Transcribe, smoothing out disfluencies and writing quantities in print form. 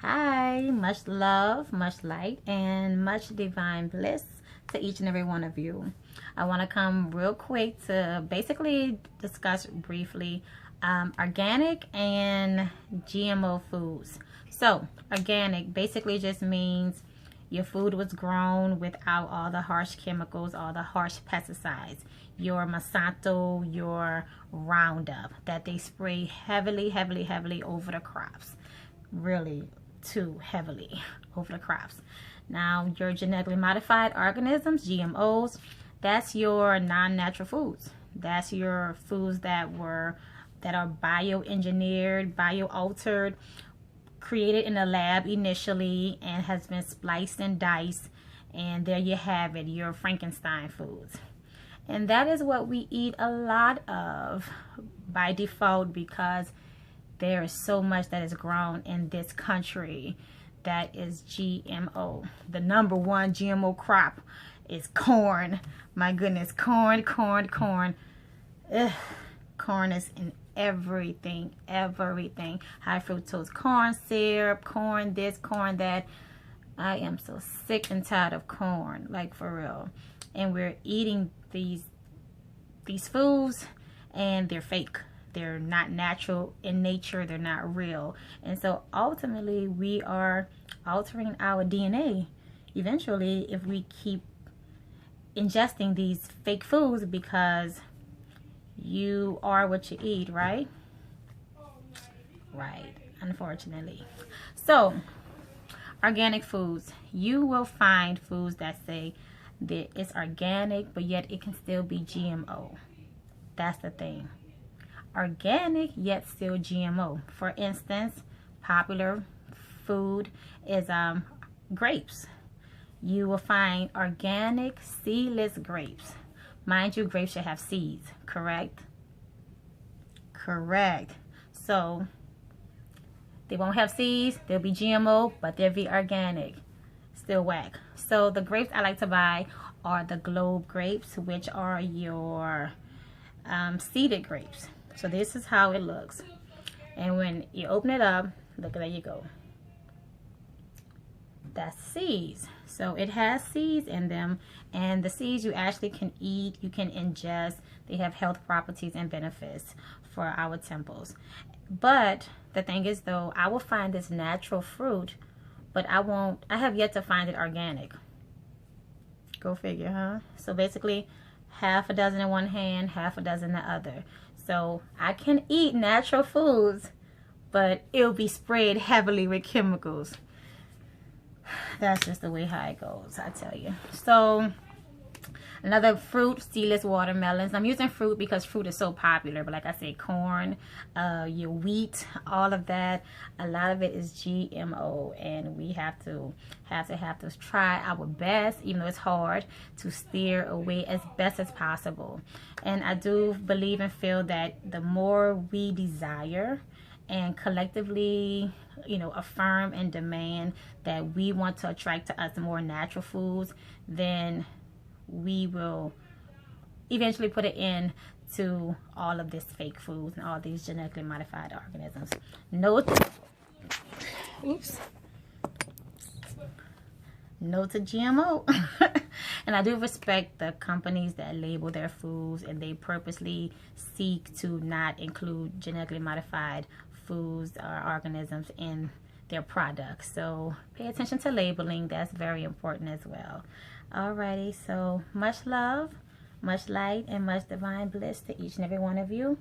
Hi, much love, much light, and much divine bliss to each and every one of you. I want to come real quick to basically discuss briefly organic and GMO foods. So, organic basically just means your food was grown without all the harsh chemicals, all the harsh pesticides, your Monsanto, your Roundup that they spray heavily over the crops. Really too heavily over the crops. Now, your genetically modified organisms, GMOs, that's your non-natural foods. That's your foods that are bioengineered, bio-altered, created in a lab initially, and has been spliced and diced, and there you have it, your Frankenstein foods. And that is what we eat a lot of by default, because there is so much that is grown in this country that is GMO. The number one GMO crop is corn. My goodness, corn. Ugh. Corn is in everything. High fructose corn syrup, corn this, corn that. I am so sick and tired of corn, like for real. And we're eating these foods, and they're fake. They're not natural in nature. They're not real. And so ultimately we are altering our DNA eventually if we keep ingesting these fake foods, because you are what you eat, right? Right, unfortunately. So, organic foods. You will find foods that say that it's organic, but yet it can still be GMO. That's the thing. Organic yet still GMO. For instance, popular food is grapes. You will find organic seedless grapes. Mind you, grapes should have seeds, correct? Correct. So they won't have seeds, they'll be GMO, but they'll be organic. Still whack. So the grapes I like to buy are the globe grapes, which are your seeded grapes. So this is how it looks. And when you open it up, look, there you go. That's seeds. So it has seeds in them, and the seeds you actually can eat, you can ingest. They have health properties and benefits for our temples. But the thing is though, I will find this natural fruit, but I have yet to find it organic. Go figure, huh? So basically, half a dozen in one hand, half a dozen in the other. So I can eat natural foods, but it'll be sprayed heavily with chemicals. That's just the way how it goes, I tell you. So another fruit, seedless watermelons. I'm using fruit because fruit is so popular, but like I said, corn, your wheat, all of that, a lot of it is GMO, and we have to try our best, even though it's hard, to steer away as best as possible. And I do believe and feel that the more we desire and collectively, affirm and demand that we want to attract to us more natural foods, then we will eventually put an end to all of this fake foods and all these genetically modified organisms. No to GMO. And I do respect the companies that label their foods and they purposely seek to not include genetically modified foods or organisms in their products. So pay attention to labeling. That's very important as well. Alrighty, so much love, much light, and much divine bliss to each and every one of you.